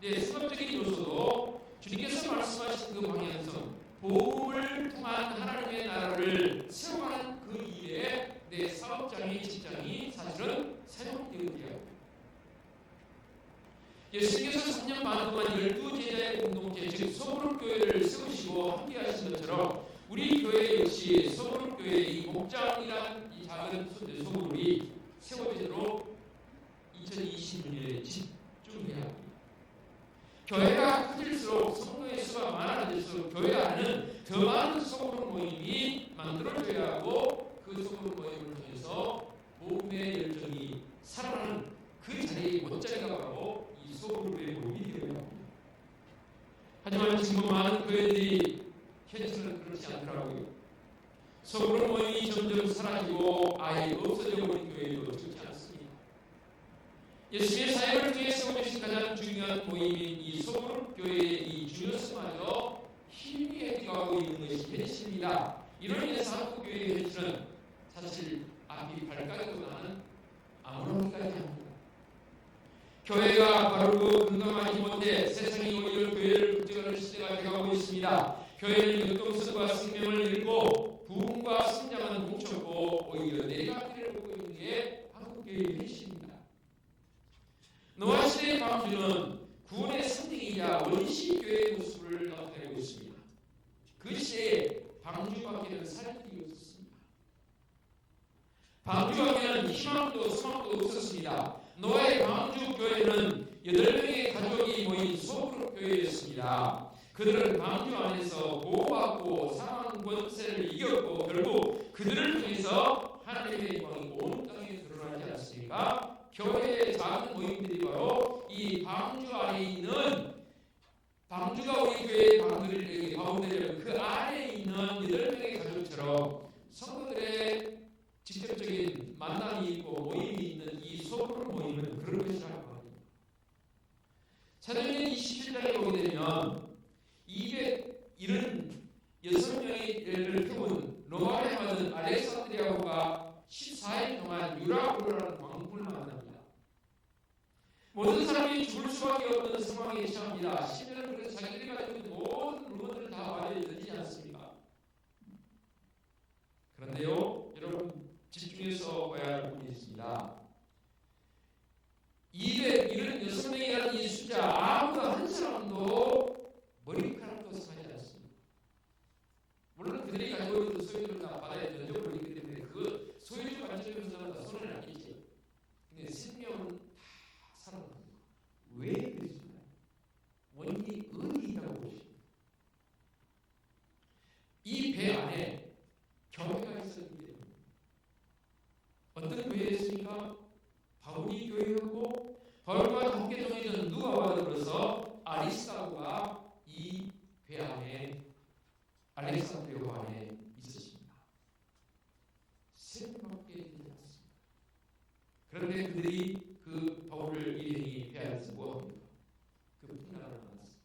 내 수학적인 요소도 주님께서 말씀하신 그 방향성, 복음을 통한 하나님의 나라를 세워가는 그 일에 내 사업장이 직장이 사실은 사용되어야 합니다. 예수님께서 3년 반 동안 12제자의 공동체 즉 소그룹교회를 세우시고 함께 하신 것처럼 우리 교회 역시 소그룹교회의 이 목장이란 이 작은 소그룹이 세워지도록 2026년에 집중해야 합니다. 교회가 커질수록 성도의 수가 많아질수록 교회 안에는 더 많은 소그룹 모임이 만들어져야 하고 그 소그룹 모임을 통해서 복음의 열정이 살아나는 그 자리의 원자리가 바로 이 소그룹의 모임이 되어야 합니다. 하지만 지금 많은 교회들이 현실은 그렇지 않더라고요. 소그룹 모임이 점점 사라지고 아예 없어져 버린 교회도 적지 않습니다. 예수의 사역을 통해 세워주신 가장 중요한 모임인 이 소그룹 교회의 이 중요성마저 희미해지고 있는 것이 현실입니다. 이로 인해서 한국 교회의 현실은 사실 앞이 밝다기보다는 아무렇기까지 합니다. 교회가 바르고 건강하지 못해 세상이 오히려 교회를 걱정하는 시대가 되어가고 있습니다. 교회는 융통성과 생명을 잃고 부흥과 성장은 뭉쳤고 오히려 내리막길을 보고 있는 게 한국 교회의 현실입니다. 노아 시대의 방주는 구원의 상징이자 원시 교회의 모습을 나타내고 있습니다. 그 시대에 방주밖에는 살길이 없었습니다. 방주밖에는 희망도 소망도 없었습니다. 노아의 방주 교회는 8명의 가족이 모인 소그룹 교회였습니다. 그들은 방주 안에서 보호받고 상황 권세를 이겼고 결국 그들을 통해서 하나님의 영광이 온 땅에 드러나지 않습니까? 교회의 작은 모임들이 바로 이 방주 안에 있는 방주가 우리 교회의 바운데리 그 안에 있는 8명의 가족처럼 성도들의 직접적인 만남이 있고 모임이 있는 이 소그룹 모임은 그런 것이라고 합니다. 사도행전 27장에 보게 되면 276명을 태운 로마에 받은 알렉산드리아호가 14일 동안 유라굴로라는 광물을 만납니다. 모든 사람이 죽을 수밖에 없는 상황에 처합니다. 시민은 그래서 자기들이 가지고 있는 모든 물건들을 다 발에 던지지 않습니까? 그런데요, 여러분 집중해서 봐야 할 부분이 있습니다. 276명이라는 이 숫자 아무도 한 사람도 머리카락도 상하지 않습니다. 물론 그들이 가지고 있는 소유들은 다 바다에 던져버리기 때문에 그 소유주 가지고 다 손을 안 끼지. 근데 생명은 다 살아납니다. 왜 그랬을까요? 원인이 어디 있다고 보십니까? 이 배 안에 교회가 있었기 때문에 어떤 교회였습니까? 바울이 교회였고 바울과 함께 동행하는 누가와 더불어서 아리스타고가 이 배 안에 알렉산드리아 안에 있었습니다. 세 명밖에 되지 않습니다. 그런데 그들이 그 바울을 일행이 배 안에서 뭐합니까? 그 풍랑을 만났습니다.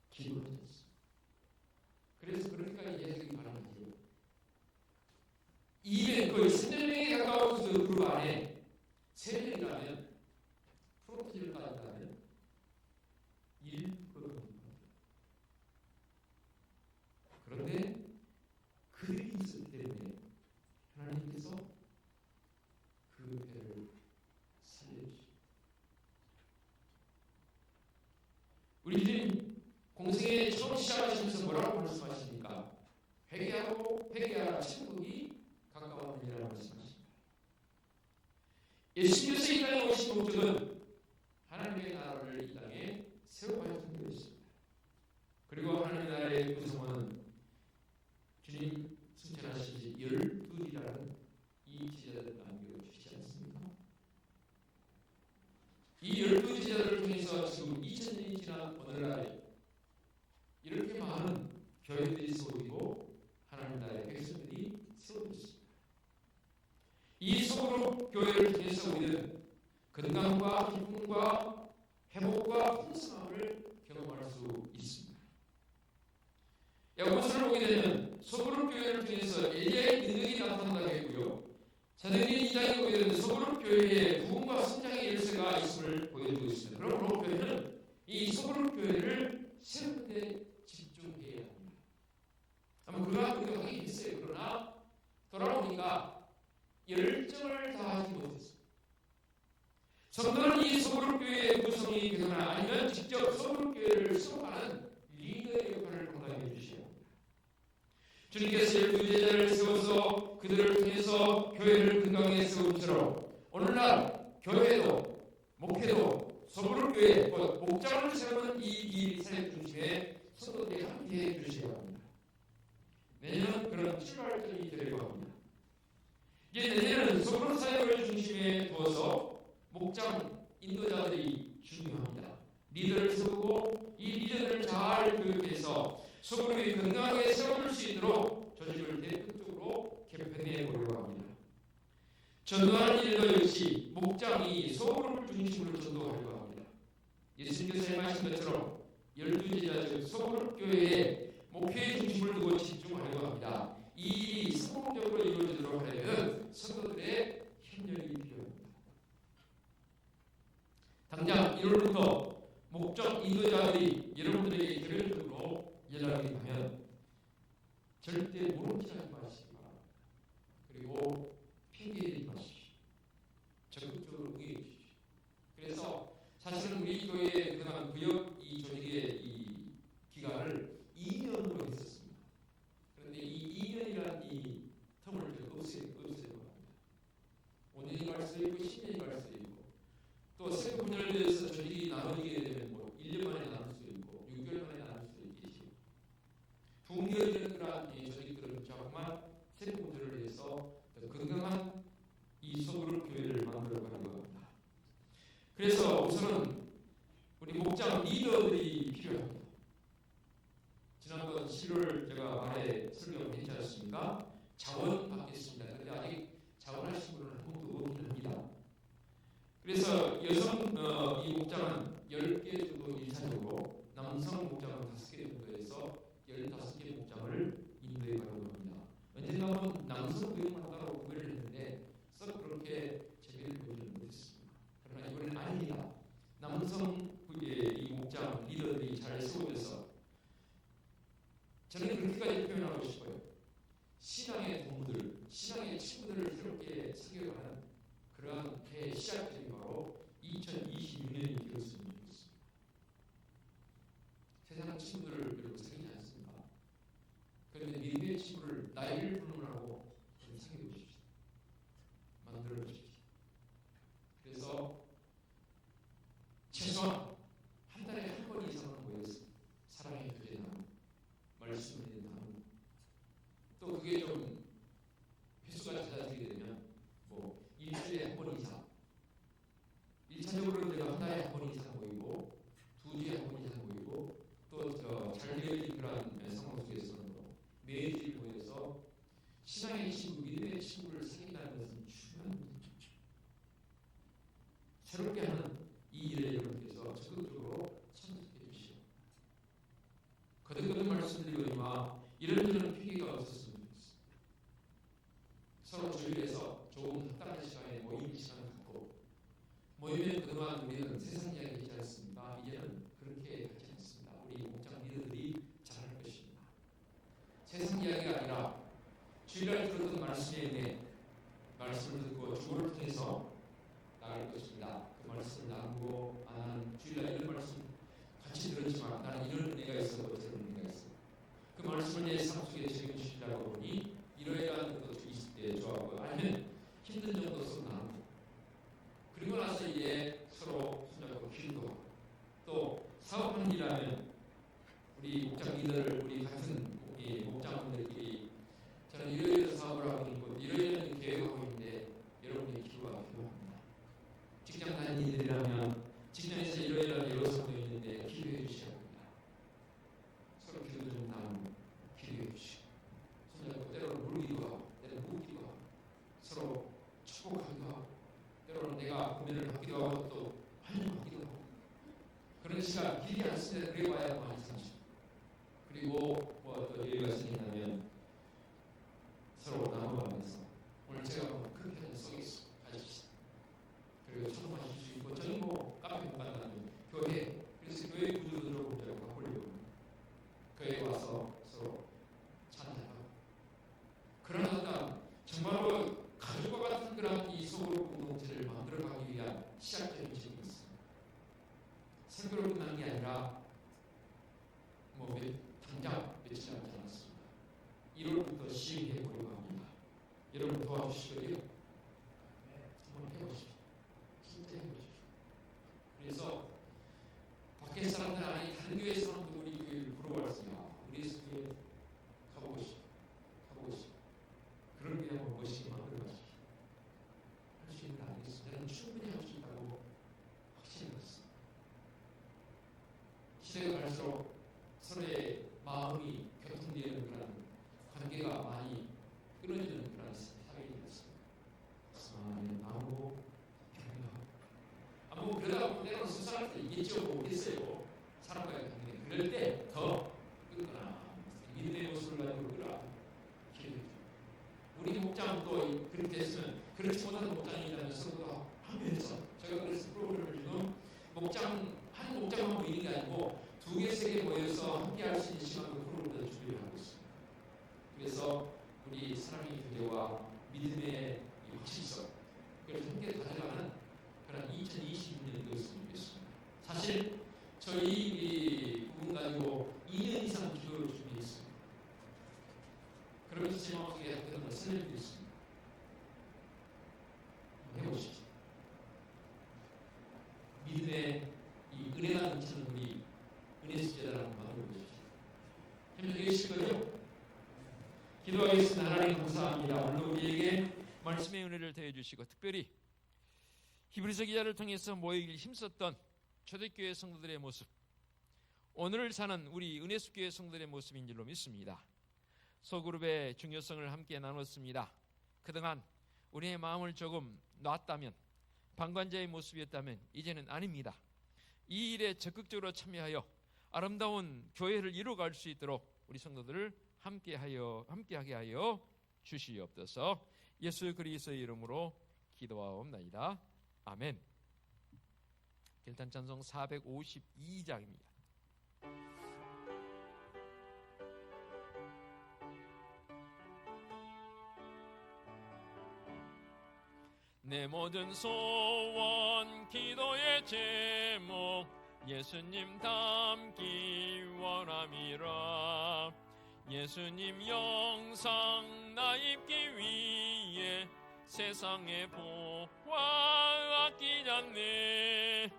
기도를 했습니다. 그래서 그러니까 예수님이 바라는 거죠. 200 만약에 거의 300명에 가까운 그 그룹 안에 3명이라면 프로포즈를 따진다면 1%도 됩니다. 그런데 그들이 있었기 때문에 하나님께서 그 배를 살려주십니다. 우리 주님 공생에 처음 시작하시면서 뭐라고 말씀하십니까? 회개하고 회개하라 천국이 가까웠느니라고 말씀하십니다. 예수님께서 이 땅에 오신 목적은 하나님의 나라를 이 땅에 세워가야 준비했습니다. 그리고 하나님의 나라의 구성은 주님 승천하신 지 12이라는 이 제자들을 남겨주시지 않습니까? 이 12제자들을 통해서 지금 2000년이 지난 오늘날 이렇게 많은 교회들이 세워지고 하나님 나라의 백성들이 세워졌습니다. 이 소그룹 교회를 통해서 우리는 건강과 기쁨과 회복과 풍성함을 경험할 수 있습니다. 야고보서를 보게 되면 소그룹 교회를 통해서 엘리야의 능력이 나타난다고 했고요. 사도행전 2장에 보게 되면 소그룹 교회에 부흥과 성장의 열쇠가 있음을 보여주고 있습니다. 그러므로 교회는 이 소그룹 교회를 세우는 데 집중해야 합니다. 아마 그가 하긴 했어요. 그러나 돌아보니까 열정을 다하지 못했습니다. 성도는 이 소그룹 교회의 구성이 되거나 아니면 직접 소그룹 교회를 수업하는 리더의 역할을 감당해 주셔야 합니다. 주님께서 12제자를 세워서 그들을 통해서 교회를 건강하게 세우처럼 오늘날 교회도 목회도 소그룹 교회 목장을 세우는 이 사역 중심에 성도들이 함께해 주셔야 합니다. 내년은 그런 출발점이 되려고 합니다. 이제 내년은 소그룹 사역을 중심에 두어서 목장 인도자들이 중요합니다. 리더를 세우고 이 리더를 잘 교육해서 소그룹이 건강하게 세워질 수 있도록 조직을 대표적으로 개편해 보려고 합니다. 전도하는 일도 역시 목장이 소그룹을 중심으로 전도하려고 합니다. 예수님께서 말씀하신 것처럼 12제자 즉 소그룹 교회에 목회의 중심을 두고 집중하려고 합니다. 이 일이 성공적으로 이루어지도록 하려면 성도들의 협력이 필요합니다. 당장 1월부터 목적 인도자들이 여러분들에게 개별적으로 연락이 가면 절대 모른척하지 마시기 바랍니다. 그리고 핑계대지 마십시오. 적극적으로 응해 주십시오. 그래서 사실은 우리 교회의 그동안 구역 이 조직의 이 기간을 2년으로 했었습니다. 그런데 이 2년이라는 이 텀을 좀 없애려고 합니다. 5년이 갈 수도 있고 10년이 갈 수도 있고 또 세부 분열돼서 조직이 나눠지게 되면 뭐 1년 만에 나눌 수도 있고 6개월 만에 나눌 수도 있겠죠. 붕괴되는 그런 이 조직들은 자꾸만 세부 분열을 해서 더 건강한 이 소그룹 교회를 만들어 가려고 합니다. 그래서 우선은 우리 목장 리더들이 필요합니다. 지난번 7월 제가 말에 설교를 했지 않습니까? 자원 받겠습니다. 그런데 아직 자원하신 분은 한 분도 없긴 합니다. 그래서 여성 이 목장은 10개 정도 일차적으로 남성 목장은 5개 정도에서 15개 목장을 인도해 가려고 합니다. 언젠가 한번 남성 교육만 따로 구별을 했는데 썩 그렇게 재미를 보지는 못했습니다. 그러나 이번엔 아닙니다. 남성 이 목장 리더들이 잘 세워져서 저는 그렇게까지 표현하고 싶어요. 신앙의 동무들, 신앙의 친구들을 새롭게 사귀어가는 그러한 해 시작점이 바로 2026년이 되었으면 좋겠습니다. 세상 친구들을 여러분 사귀지 않습니까? 그런데 믿음의 친구를 나이를 불문하고 사귀어 보십시오. 만들어 보십시오. 그래서 최소한 한 달에 한 번 이상은 모여서 사랑의 교제 나누고 말씀을 나누고 또 그게 좀 횟수가 잦아지게 되면 뭐 일주일에 한 번 이상 1차적으로는 제가 한 달에 한 번 이상 모이고 2주에 한 번 이상 모이고 또 잘 되어진 그런 상황 속에서는 매일 모여서 신앙의 친구, 믿음의 친구를 사귄다는 것은 중요한 문제죠. 새롭게 하는 이 일을 여러분께서 적극적으로 참석해 주시오. 거듭거듭 말씀드리거니와 이런저런 피해가 없었으면 좋겠습니다. 서로 주위에 우리는 세상 이야기 하지 않습니까? 이제는 그렇게 하지 않습니다. 우리 목장 리더들이 잘할 것입니다. 세상 이야기가 아니라 주일날 들었던 말씀에 은혜, 말씀을 듣고 주를 통해서 나갈 것입니다. 그 말씀을 나누고 나는 주일날 이런 말씀 같이 들었지만 나는 이런 은혜가 있어, 저런 은혜가 있어. 그 말씀을 내 삶 속에 적용시키려고 보니 이러이러한 것도 있을 때 좋아하고 아니면 힘든 정도서 나누고 그리고 나서 이제 서로 손잡고 기도하고 또 사업하는 일하면 우리 목장 리더를 우리 같은 목장분들끼리 저는 이러이러한 사업을 하고 있고 이러이러한 계획하고 있는데 여러분의 기도가 필요합니다. 직장 다니는 이들이라면 직장에서 이러이러한 요소도 있는데 기도해 주셔야 합니다. 서로 기도 좀 나누고 기도해 주시고 손잡고 때로는 물기도 하고 때로는 묻기도 하고 서로 축복하기도 하고 때로는 내가 고민을 하기도 하고 또 환영하기도 하고 그런 시간 길이 안 쓰는데 그래 봐야 많이 사죠. 그리고 뭐 또 여유가 생긴다면 서로 나눠가면서 오늘 제가 뭐 그렇게 하는 속에서 가십시다. 그리고 처음 하실 수 있고 저는 뭐 카페 못 간다면 교회 그래서 교회 구조들을 보자고 가보려고 교회에 와서 서로 찬양하고 그런 어떤 정말로 가족과 같은 그런 이 소그룹 공동체를 만들어가기 위한 시작점이 지금 있습니다. 설교로 끝난 게 아니라 뭐 당장 며칠 남지 않았습니다. 1월부터 시행해 보려고 합니다. 여러분 도와주시고요. 한번 해보십시오. 진짜 해보십시오. 그래서 밖에 사람들 아니 다른 교회 사람도 우리 교회를 부러워했어요. 우리 교회 가보고 싶어. 가보고 싶어. 그런 게 한번 멋있게 만들어가십시오. 할 수 있는 거 아니겠습니까? 저는 충분히 할 수 있다고 확신했습니다. 시대가 갈수록 서로의 마음이 교통되는 그런 관계가 많이 끊어지는 그런 사회이 됐습니다. 나오고 격려하고 아무 그러다 보면 때로는 수사할 때 있겠죠. 모르겠어요. 사람과의 관계 그럴 때 더 끊거나 믿음의 모습을 가지고 끌어라 기도해줘. 우리 목장도 그렇게 됐으면 그렇지 못하는 목장이라면 서로 하면서 제가 그래서 프로그램을 지금 목장 한 목장만 모이는 게 아니고 2개, 3개 모여서 함께 할 수 있는 시간으로 프로그램을 준비를 하고 있습니다. 그래서 우리 사랑의 교제와 믿음의 확실성 그걸 함께 가져가는 그런 2026년이 되었으면 좋겠습니다. 사실 저희 부분 가지고 2년 이상 기도를 준비했습니다. 그러면서 제 마음속에 그런 걸 설명드리고 있습니다. 해보시죠. 믿음의 이 은혜가 넘치는 우리 은혜 수제자를 한번 만들어 보십시오. 힘들게 계실 거죠? 기도하겠습니다. 하나님 감사합니다. 오늘 우리에게 말씀의 은혜를 더해 주시고 특별히 히브리서 기자를 통해서 모이길 힘썼던 초대교회 성도들의 모습, 오늘을 사는 우리 은혜숙교회 성도들의 모습인 줄로 믿습니다. 소그룹의 중요성을 함께 나눴습니다. 그동안 우리의 마음을 조금 놨다면, 방관자의 모습이었다면 이제는 아닙니다. 이 일에 적극적으로 참여하여 아름다운 교회를 이루어갈 수 있도록 우리 성도들을 함께하게 하여 주시옵소서. 예수 그리스도의 이름으로 기도하옵나이다. 아멘. 결단 찬송 452장입니다. 내 모든 소원 기도의 제목 예수님 닮기 원함이라. 예수님 영상 나 입기 위해 세상의 보화 아끼지 않네.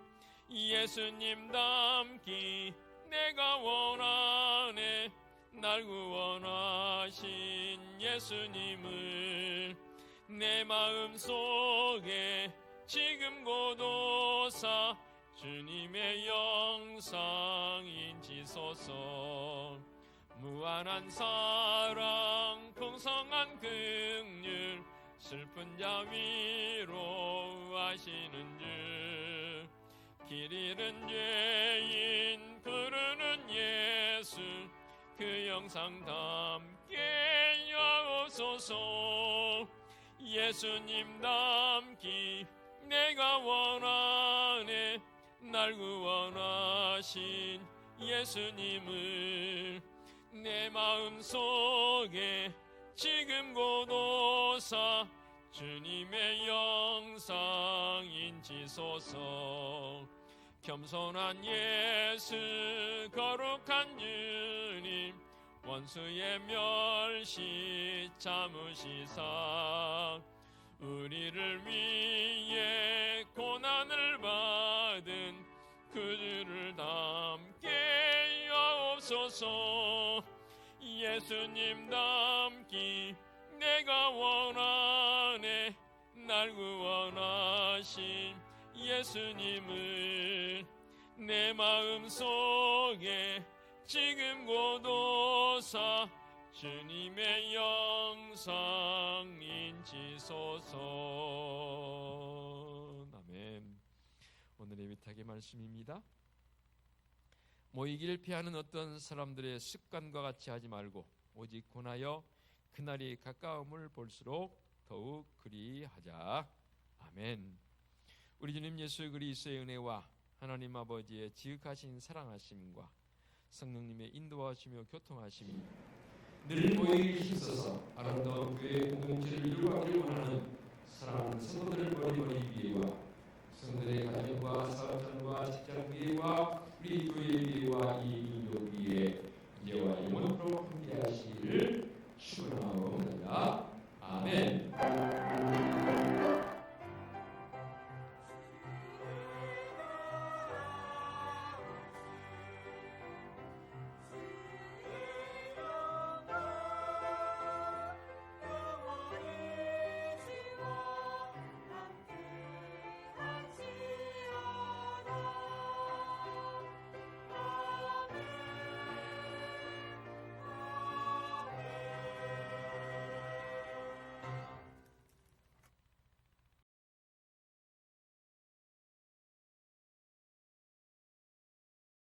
예수님 닮기 내가 원하네. 날 구원하신 예수님을 내 마음속에 지금 고도사 주님의 영상 인치소서. 무한한 사랑 풍성한 긍휼 슬픈 자 위로하시는 줄. 길 잃은 죄인 부르는 예수 그 영상 담게 하옵소서. 예수님 닮기 내가 원하네. 날 구원하신 예수님을 내 마음속에 지금 고도사 주님의 영상 인치소서. 겸손한 예수 거룩한 주님 원수의 멸시 참으시사 우리를 위해 고난을 받은 그 주를 닮게 하옵소서. 예수님 닮기 내가 원하네. 날 구원하신 예수님을 내 마음속에 지금 고도사 주님의 영상 인치소서. 아멘. 오늘의 위탁의 말씀입니다. 모이기를 피하는 어떤 사람들의 습관과 같이 하지 말고 오직 권하여 그날이 가까움을 볼수록 더욱 그리하자. 아멘. 우리 주님 예수 그리스도의 은혜와 하나님 아버지의 지극하신 사랑하심과 성령님의 인도하시며 교통하심이 늘 모이기 힘써서 아름다운 교회 공동체를 이루어가기를 원하는 사랑하는 성도들을 머리머리 위에와 성도들의 가정과 사업장과 직장 위에와 우리 교회 위에와 이 민족 위에